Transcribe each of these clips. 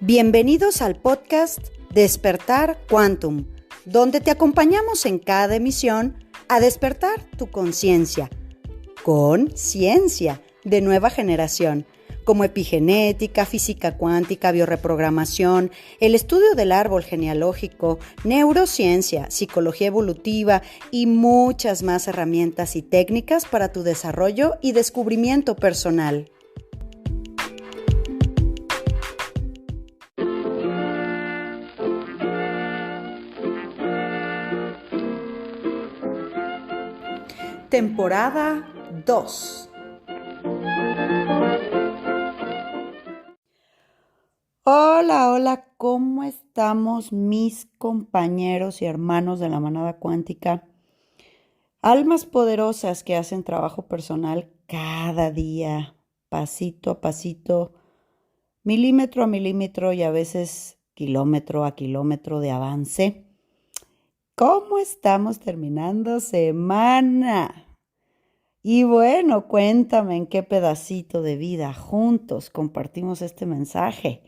Bienvenidos al podcast Despertar Quantum, donde te acompañamos en cada emisión a despertar tu conciencia con ciencia de nueva generación, como epigenética, física cuántica, bioreprogramación, el estudio del árbol genealógico, neurociencia, psicología evolutiva y muchas más herramientas y técnicas para tu desarrollo y descubrimiento personal. Temporada 2. Hola, ¿cómo estamos mis compañeros y hermanos de la manada cuántica? Almas poderosas que hacen trabajo personal cada día, pasito a pasito, milímetro a milímetro y a veces kilómetro a kilómetro de avance. ¿Cómo estamos terminando semana? Y bueno, cuéntame en qué pedacito de vida juntos compartimos este mensaje.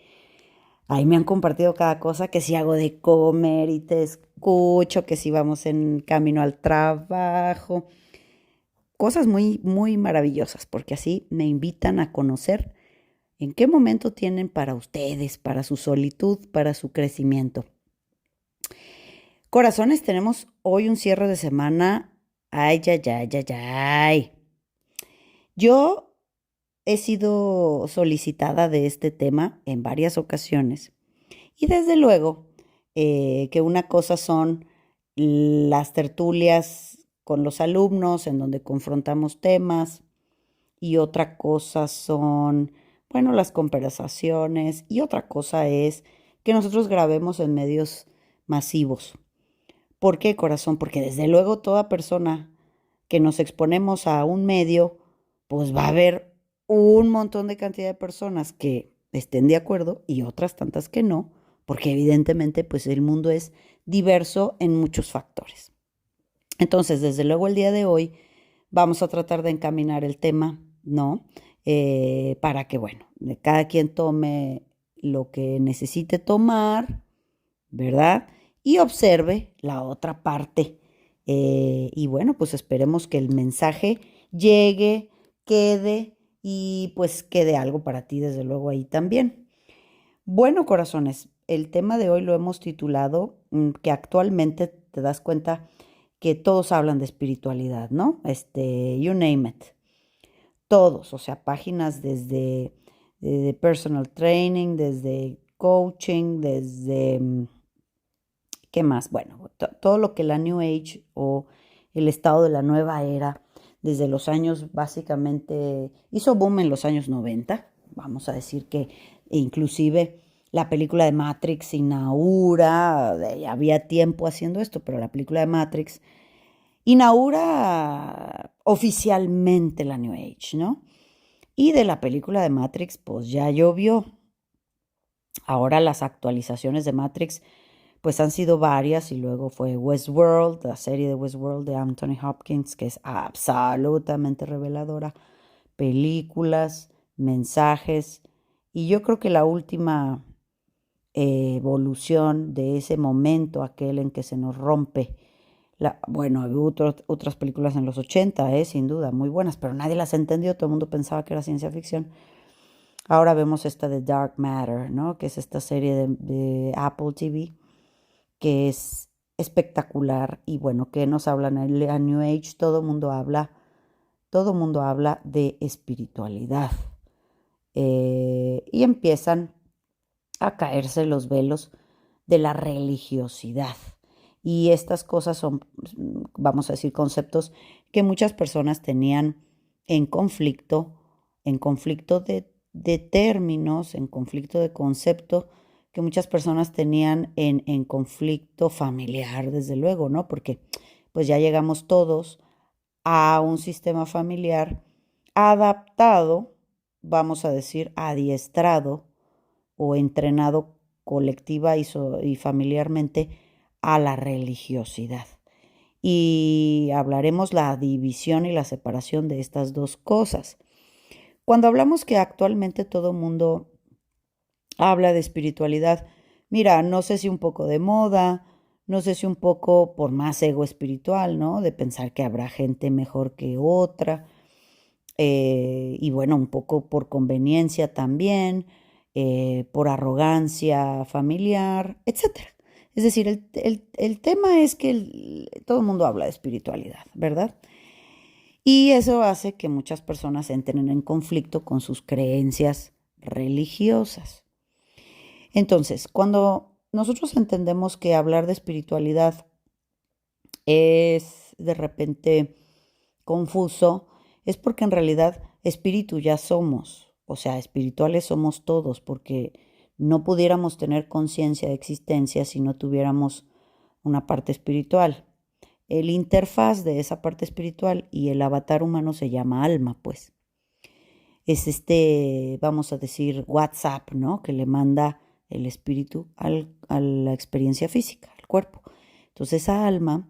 Ahí me han compartido cada cosa, que si hago de comer y te escucho, que si vamos en camino al trabajo. Cosas muy, muy maravillosas, porque así me invitan a conocer en qué momento tienen para ustedes, para su solitud, para su crecimiento. Corazones, tenemos hoy un cierre de semana. Ay. Yo he sido solicitada de este tema en varias ocasiones y desde luego que una cosa son las tertulias con los alumnos en donde confrontamos temas y otra cosa son, bueno, las conversaciones y otra cosa es que nosotros grabemos en medios masivos. ¿Por qué, corazón? Porque desde luego toda persona que nos exponemos a un medio, pues va a haber un montón de cantidad de personas que estén de acuerdo y otras tantas que no, porque evidentemente pues el mundo es diverso en muchos factores. Entonces, desde luego el día de hoy vamos a tratar de encaminar el tema, ¿no? Para que, bueno, cada quien tome lo que necesite tomar, ¿verdad? Y observe la otra parte. Y bueno, pues esperemos que el mensaje llegue, quede y pues quede algo para ti, desde luego, ahí también. Bueno, corazones, el tema de hoy lo hemos titulado que actualmente te das cuenta que todos hablan de espiritualidad, ¿no? You name it. Todos, o sea, páginas desde personal training, desde coaching, desde ¿qué más? Bueno, todo lo que la New Age o el estado de la nueva era, desde los años, básicamente, hizo boom en los años 90. Vamos a decir que inclusive la película de Matrix inaugura, ya había tiempo haciendo esto, pero la película de Matrix inaugura oficialmente la New Age, ¿no? Y de la película de Matrix, pues ya llovió. Ahora las actualizaciones de Matrix pues han sido varias y luego fue Westworld, la serie de Westworld de Anthony Hopkins, que es absolutamente reveladora, películas, mensajes, y yo creo que la última evolución de ese momento, aquel en que se nos rompe, bueno, había otras películas en los 80, sin duda, muy buenas, pero nadie las entendió, todo el mundo pensaba que era ciencia ficción. Ahora vemos esta de Dark Matter, ¿no? Que es esta serie de Apple TV, que es espectacular y bueno, que nos hablan en la New Age, todo mundo habla de espiritualidad. Y empiezan a caerse los velos de la religiosidad. Y estas cosas son, vamos a decir, conceptos que muchas personas tenían en conflicto de términos, en conflicto de concepto, que muchas personas tenían en conflicto familiar, desde luego, ¿no? Porque pues ya llegamos todos a un sistema familiar adaptado, vamos a decir, adiestrado o entrenado colectiva y familiarmente a la religiosidad. Y hablaremos la división y la separación de estas dos cosas. Cuando hablamos que actualmente todo mundo habla de espiritualidad. Mira, no sé si un poco de moda, no sé si un poco por más ego espiritual, ¿no? De pensar que habrá gente mejor que otra. Y bueno, un poco por conveniencia también, por arrogancia familiar, etcétera. Es decir, el tema es que todo el mundo habla de espiritualidad, ¿verdad? Y eso hace que muchas personas entren en conflicto con sus creencias religiosas. Entonces, cuando nosotros entendemos que hablar de espiritualidad es de repente confuso, es porque en realidad espíritu ya somos, o sea, espirituales somos todos, porque no pudiéramos tener conciencia de existencia si no tuviéramos una parte espiritual. El interfaz de esa parte espiritual y el avatar humano se llama alma, pues. Es vamos a decir, WhatsApp, ¿no? Que le manda el espíritu a la experiencia física, al cuerpo. Entonces, esa alma,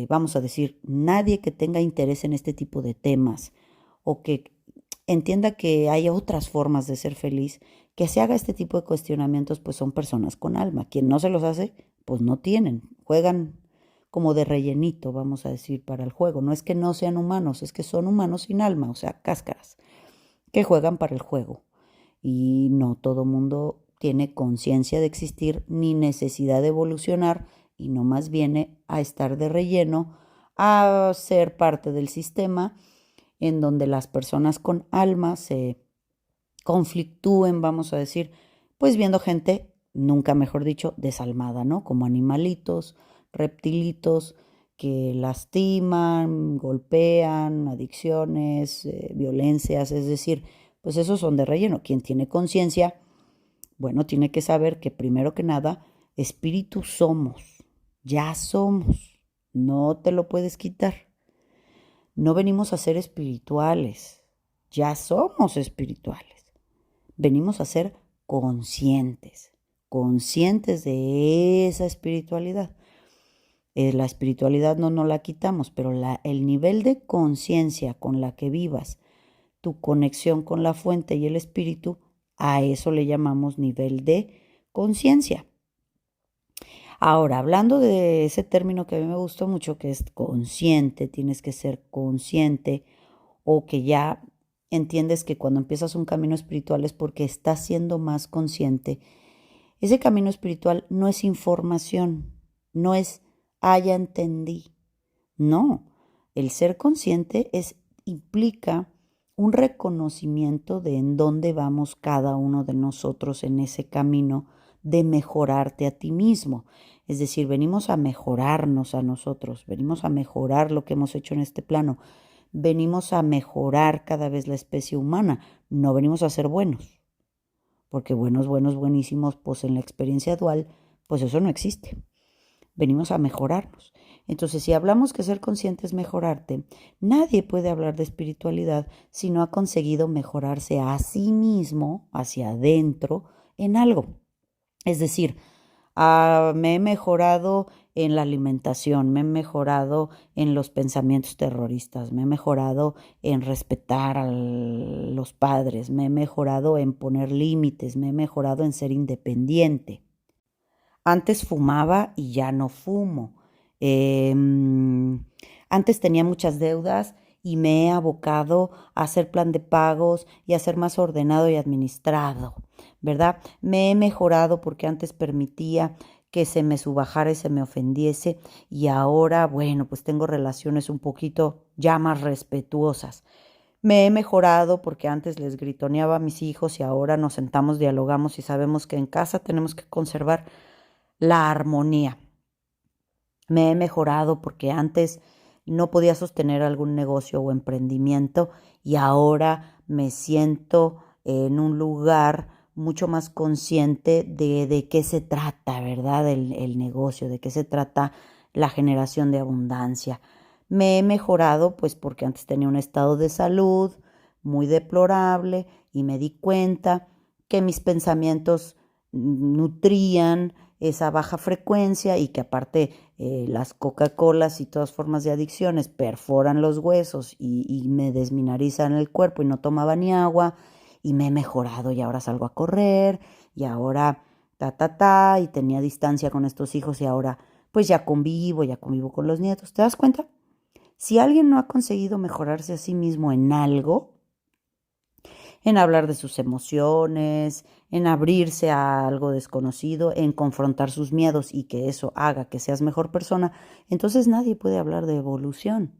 vamos a decir, nadie que tenga interés en este tipo de temas o que entienda que hay otras formas de ser feliz, que se haga este tipo de cuestionamientos, pues son personas con alma. Quien no se los hace, pues no tienen, juegan como de rellenito, vamos a decir, para el juego. No es que no sean humanos, es que son humanos sin alma, o sea, cáscaras, que juegan para el juego. Y no todo mundo tiene conciencia de existir ni necesidad de evolucionar y no más viene a estar de relleno, a ser parte del sistema en donde las personas con alma se conflictúen, vamos a decir, pues viendo gente, nunca mejor dicho, desalmada, ¿no? Como animalitos, reptilitos que lastiman, golpean, adicciones, violencias, es decir, pues esos son de relleno. Quien tiene conciencia, bueno, tiene que saber que primero que nada, espíritu somos, ya somos, no te lo puedes quitar. No venimos a ser espirituales, ya somos espirituales. Venimos a ser conscientes, conscientes de esa espiritualidad. La espiritualidad no la quitamos, pero el nivel de conciencia con la que vivas, tu conexión con la fuente y el espíritu, a eso le llamamos nivel de conciencia. Ahora, hablando de ese término que a mí me gustó mucho, que es consciente, tienes que ser consciente o que ya entiendes que cuando empiezas un camino espiritual es porque estás siendo más consciente. Ese camino espiritual no es información, no es, ya entendí. No, el ser consciente implica un reconocimiento de en dónde vamos cada uno de nosotros en ese camino de mejorarte a ti mismo. Es decir, venimos a mejorarnos a nosotros, venimos a mejorar lo que hemos hecho en este plano, venimos a mejorar cada vez la especie humana, no venimos a ser buenos, porque buenos, buenos, buenísimos, pues en la experiencia dual, pues eso no existe. Venimos a mejorarnos. Entonces, si hablamos que ser consciente es mejorarte, nadie puede hablar de espiritualidad si no ha conseguido mejorarse a sí mismo, hacia adentro, en algo. Es decir, me he mejorado en la alimentación, me he mejorado en los pensamientos terroristas, me he mejorado en respetar a los padres, me he mejorado en poner límites, me he mejorado en ser independiente. Antes fumaba y ya no fumo. Antes tenía muchas deudas y me he abocado a hacer plan de pagos y a ser más ordenado y administrado, ¿verdad? Me he mejorado porque antes permitía que se me subajara y se me ofendiese y ahora, bueno, pues tengo relaciones un poquito ya más respetuosas. Me he mejorado porque antes les gritoneaba a mis hijos y ahora nos sentamos, dialogamos y sabemos que en casa tenemos que conservar la armonía. Me he mejorado porque antes no podía sostener algún negocio o emprendimiento y ahora me siento en un lugar mucho más consciente de qué se trata, ¿verdad? El negocio, de qué se trata la generación de abundancia. Me he mejorado pues porque antes tenía un estado de salud muy deplorable y me di cuenta que mis pensamientos nutrían esa baja frecuencia y que aparte las Coca-Colas y todas formas de adicciones perforan los huesos y me desmineralizan el cuerpo y no tomaba ni agua y me he mejorado y ahora salgo a correr y ahora y tenía distancia con estos hijos y ahora pues ya convivo con los nietos. ¿Te das cuenta? Si alguien no ha conseguido mejorarse a sí mismo en algo, en hablar de sus emociones, en abrirse a algo desconocido, en confrontar sus miedos y que eso haga que seas mejor persona, entonces nadie puede hablar de evolución.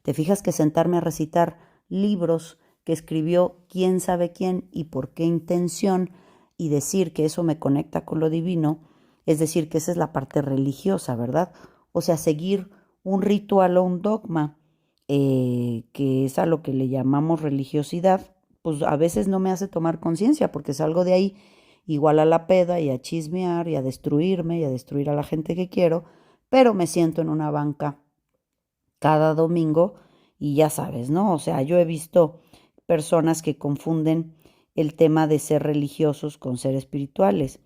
¿Te fijas que sentarme a recitar libros que escribió quién sabe quién y por qué intención y decir que eso me conecta con lo divino, es decir, que esa es la parte religiosa, ¿verdad? O sea, seguir un ritual o un dogma, que es a lo que le llamamos religiosidad, pues a veces no me hace tomar conciencia porque salgo de ahí igual a la peda y a chismear y a destruirme y a destruir a la gente que quiero, pero me siento en una banca cada domingo y ya sabes, ¿no? O sea, yo he visto personas que confunden el tema de ser religiosos con ser espirituales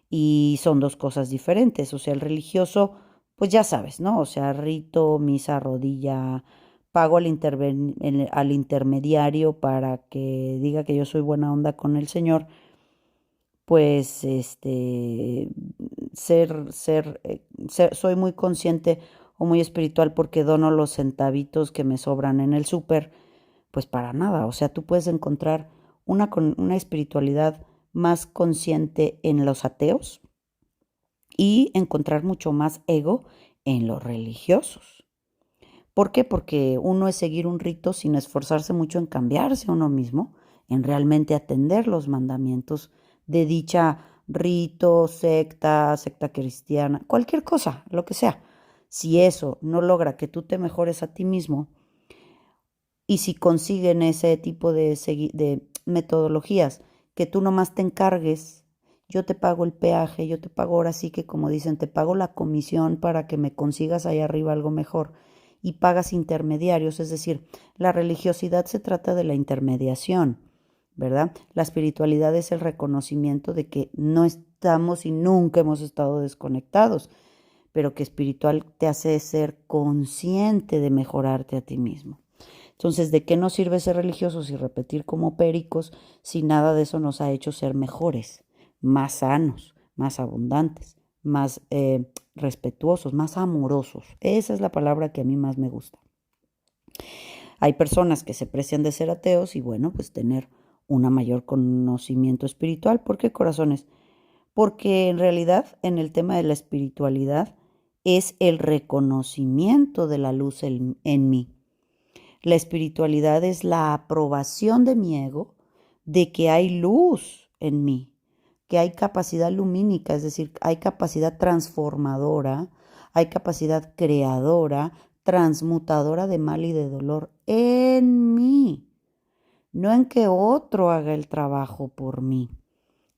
y son dos cosas diferentes. O sea, el religioso, pues ya sabes, ¿no? O sea, rito, misa, rodilla, pago al intermediario para que diga que yo soy buena onda con el Señor, pues soy muy consciente o muy espiritual porque dono los centavitos que me sobran en el súper, pues para nada. O sea, tú puedes encontrar una espiritualidad más consciente en los ateos y encontrar mucho más ego en los religiosos. ¿Por qué? Porque uno es seguir un rito sin esforzarse mucho en cambiarse a uno mismo, en realmente atender los mandamientos de dicha rito, secta cristiana, cualquier cosa, lo que sea. Si eso no logra que tú te mejores a ti mismo y si consiguen ese tipo de metodologías que tú nomás te encargues, yo te pago el peaje, yo te pago ahora sí que como dicen, te pago la comisión para que me consigas ahí arriba algo mejor y pagas intermediarios, es decir, la religiosidad se trata de la intermediación, ¿verdad? La espiritualidad es el reconocimiento de que no estamos y nunca hemos estado desconectados, pero que espiritual te hace ser consciente de mejorarte a ti mismo. Entonces, ¿de qué nos sirve ser religiosos y repetir como péricos si nada de eso nos ha hecho ser mejores, más sanos, más abundantes, más respetuosos, más amorosos? Esa es la palabra que a mí más me gusta. Hay personas que se precian de ser ateos y bueno, pues tener un mayor conocimiento espiritual. ¿Por qué, corazones? Porque en realidad en el tema de la espiritualidad es el reconocimiento de la luz en mí. La espiritualidad es la aprobación de mi ego de que hay luz en mí, que hay capacidad lumínica, es decir, hay capacidad transformadora, hay capacidad creadora, transmutadora de mal y de dolor en mí, no en que otro haga el trabajo por mí,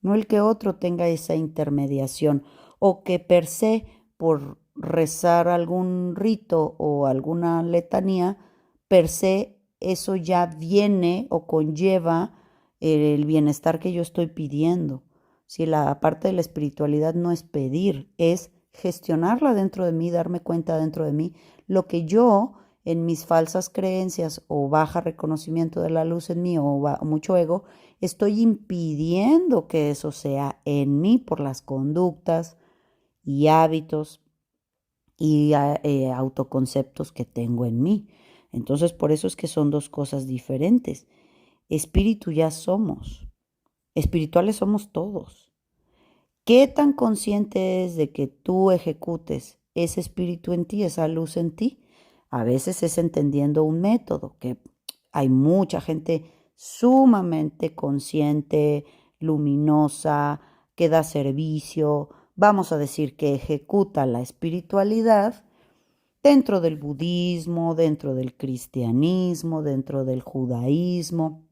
no el que otro tenga esa intermediación o que per se por rezar algún rito o alguna letanía, per se eso ya viene o conlleva el bienestar que yo estoy pidiendo. Si la parte de la espiritualidad no es pedir, es gestionarla dentro de mí, darme cuenta dentro de mí, lo que yo en mis falsas creencias o baja reconocimiento de la luz en mí o mucho ego, estoy impidiendo que eso sea en mí por las conductas y hábitos y autoconceptos que tengo en mí. Entonces, por eso es que son dos cosas diferentes. Espíritu ya somos, espirituales somos todos. ¿Qué tan consciente es de que tú ejecutes ese espíritu en ti, esa luz en ti? A veces es entendiendo un método, que hay mucha gente sumamente consciente, luminosa, que da servicio, vamos a decir que ejecuta la espiritualidad dentro del budismo, dentro del cristianismo, dentro del judaísmo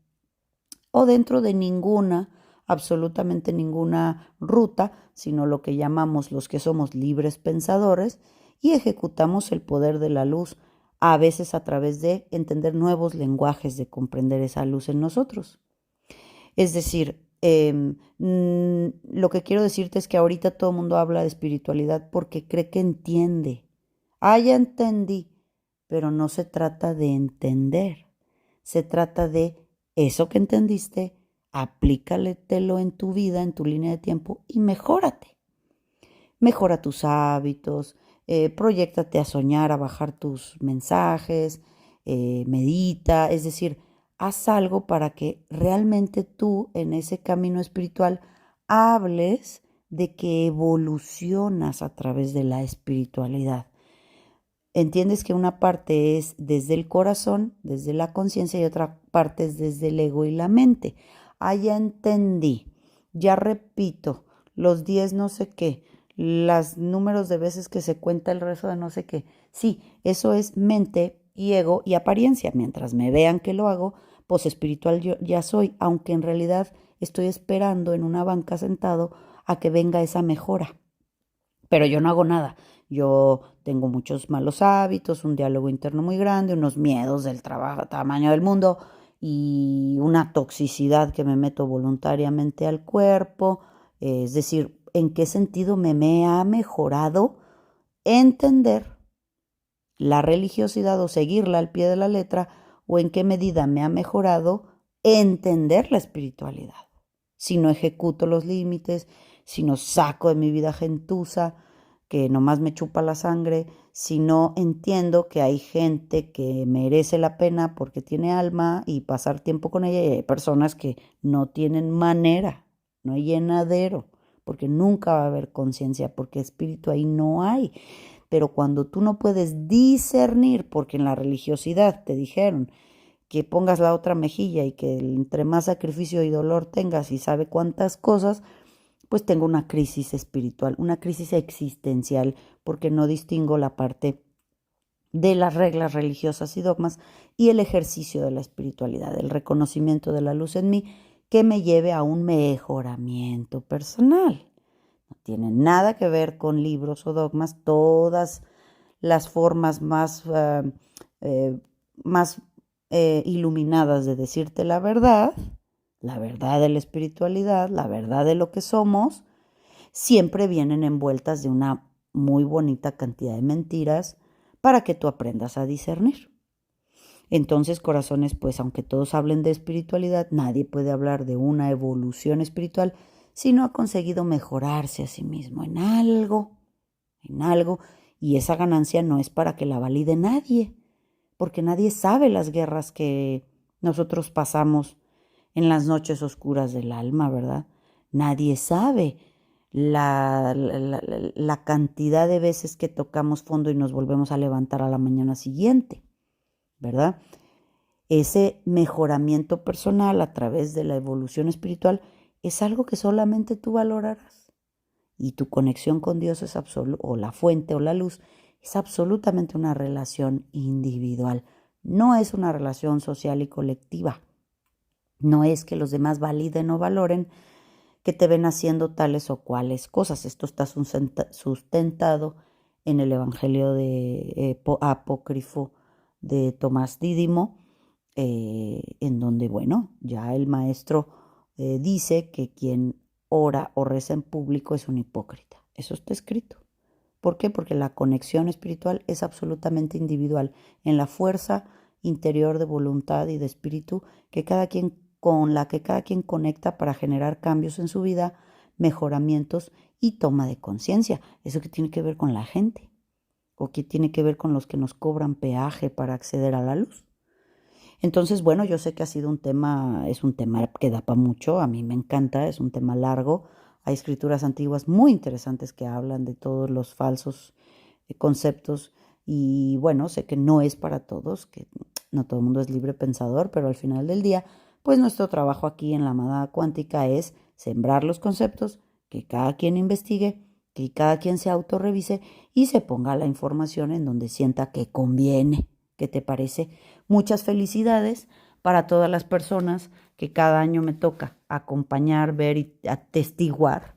o dentro de ninguna, absolutamente ninguna ruta, sino lo que llamamos los que somos libres pensadores y ejecutamos el poder de la luz, a veces a través de entender nuevos lenguajes de comprender esa luz en nosotros. Es decir, lo que quiero decirte es que ahorita todo el mundo habla de espiritualidad porque cree que entiende. Ah, ya entendí, pero no se trata de entender, se trata de eso que entendiste, aplícaletelo en tu vida, en tu línea de tiempo y mejórate. Mejora tus hábitos, proyéctate a soñar, a bajar tus mensajes, medita, es decir, haz algo para que realmente tú en ese camino espiritual hables de que evolucionas a través de la espiritualidad. Entiendes que una parte es desde el corazón, desde la conciencia y otra parte es desde el ego y la mente. Ah, ya entendí, ya repito, los 10 no sé qué, los números de veces que se cuenta el rezo de no sé qué. Sí, eso es mente y ego y apariencia. Mientras me vean que lo hago, pues espiritual yo ya soy, aunque en realidad estoy esperando en una banca sentado a que venga esa mejora. Pero yo no hago nada. Yo tengo muchos malos hábitos, un diálogo interno muy grande, unos miedos del trabajo, tamaño del mundo y una toxicidad que me meto voluntariamente al cuerpo. Es decir, ¿en qué sentido me ha mejorado entender la religiosidad o seguirla al pie de la letra? ¿O en qué medida me ha mejorado entender la espiritualidad? Si no ejecuto los límites, si no saco de mi vida gentuza, que nomás me chupa la sangre, si no entiendo que hay gente que merece la pena porque tiene alma y pasar tiempo con ella, y hay personas que no tienen manera, no hay llenadero, porque nunca va a haber conciencia, porque espíritu ahí no hay. Pero cuando tú no puedes discernir, porque en la religiosidad te dijeron que pongas la otra mejilla y que entre más sacrificio y dolor tengas y sabe cuántas cosas, pues tengo una crisis espiritual, una crisis existencial, porque no distingo la parte de las reglas religiosas y dogmas y el ejercicio de la espiritualidad, el reconocimiento de la luz en mí que me lleve a un mejoramiento personal. No tiene nada que ver con libros o dogmas, todas las formas eh, más iluminadas de decirte la verdad de la espiritualidad, la verdad de lo que somos, siempre vienen envueltas de una muy bonita cantidad de mentiras para que tú aprendas a discernir. Entonces, corazones, pues aunque todos hablen de espiritualidad, nadie puede hablar de una evolución espiritual si no ha conseguido mejorarse a sí mismo en algo, y esa ganancia no es para que la valide nadie, porque nadie sabe las guerras que nosotros pasamos en las noches oscuras del alma, ¿verdad? Nadie sabe la cantidad de veces que tocamos fondo y nos volvemos a levantar a la mañana siguiente, ¿verdad? Ese mejoramiento personal a través de la evolución espiritual es algo que solamente tú valorarás. Y tu conexión con Dios es o la fuente o la luz es absolutamente una relación individual. No es una relación social y colectiva. No es que los demás validen o valoren que te ven haciendo tales o cuales cosas. Esto está sustentado en el Evangelio apócrifo de Tomás Dídimo, en donde, bueno, ya el maestro dice que quien ora o reza en público es un hipócrita. Eso está escrito. ¿Por qué? Porque la conexión espiritual es absolutamente individual, en la fuerza interior de voluntad y de espíritu que con la que cada quien conecta para generar cambios en su vida, mejoramientos y toma de conciencia. Eso que tiene que ver con la gente o que tiene que ver con los que nos cobran peaje para acceder a la luz. Entonces, bueno, yo sé que es un tema que da para mucho, a mí me encanta, es un tema largo. Hay escrituras antiguas muy interesantes que hablan de todos los falsos conceptos y bueno, sé que no es para todos, que no todo el mundo es libre pensador, pero al final del día, pues nuestro trabajo aquí en la Amada Cuántica es sembrar los conceptos, que cada quien investigue, que cada quien se autorrevise y se ponga la información en donde sienta que conviene. ¿Qué te parece? Muchas felicidades para todas las personas que cada año me toca acompañar, ver y atestiguar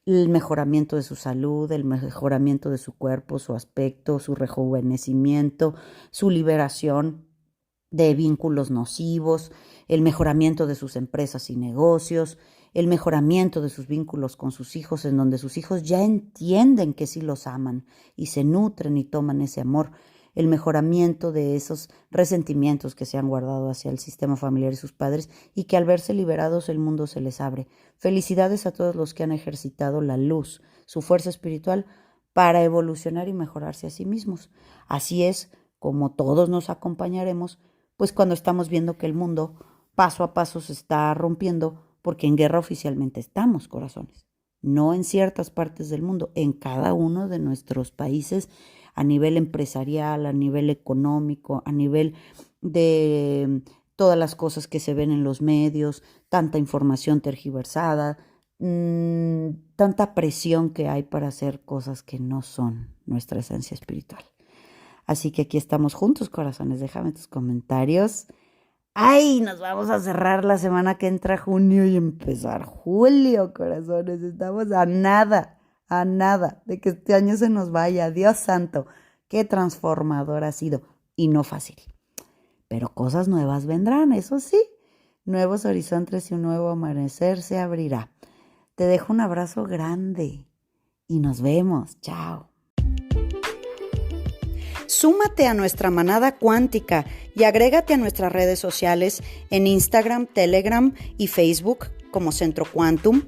el mejoramiento de su salud, el mejoramiento de su cuerpo, su aspecto, su rejuvenecimiento, su liberación de vínculos nocivos, el mejoramiento de sus empresas y negocios, el mejoramiento de sus vínculos con sus hijos, en donde sus hijos ya entienden que sí los aman y se nutren y toman ese amor. el mejoramiento de esos resentimientos que se han guardado hacia el sistema familiar y sus padres, y que al verse liberados el mundo se les abre. Felicidades a todos los que han ejercitado la luz, su fuerza espiritual, para evolucionar y mejorarse a sí mismos. Así es como todos nos acompañaremos, pues cuando estamos viendo que el mundo paso a paso se está rompiendo, porque en guerra oficialmente estamos, corazones. No en ciertas partes del mundo, en cada uno de nuestros países, a nivel empresarial, a nivel económico, a nivel de todas las cosas que se ven en los medios, tanta información tergiversada, tanta presión que hay para hacer cosas que no son nuestra esencia espiritual. Así que aquí estamos juntos, corazones. Déjame tus comentarios. ¡Ay! Nos vamos a cerrar la semana que entra junio y empezar julio, corazones. Estamos a nada de que este año se nos vaya. Dios santo, qué transformador ha sido. Y no fácil. Pero cosas nuevas vendrán, eso sí. Nuevos horizontes y un nuevo amanecer se abrirá. Te dejo un abrazo grande y nos vemos. Chao. Súmate a nuestra manada cuántica y agrégate a nuestras redes sociales en Instagram, Telegram y Facebook como Centro Quantum.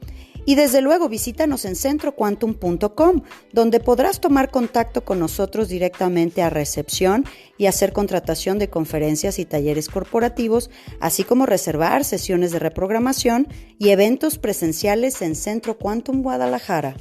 Y desde luego visítanos en centroquantum.com, donde podrás tomar contacto con nosotros directamente a recepción y hacer contratación de conferencias y talleres corporativos, así como reservar sesiones de reprogramación y eventos presenciales en Centro Quantum Guadalajara.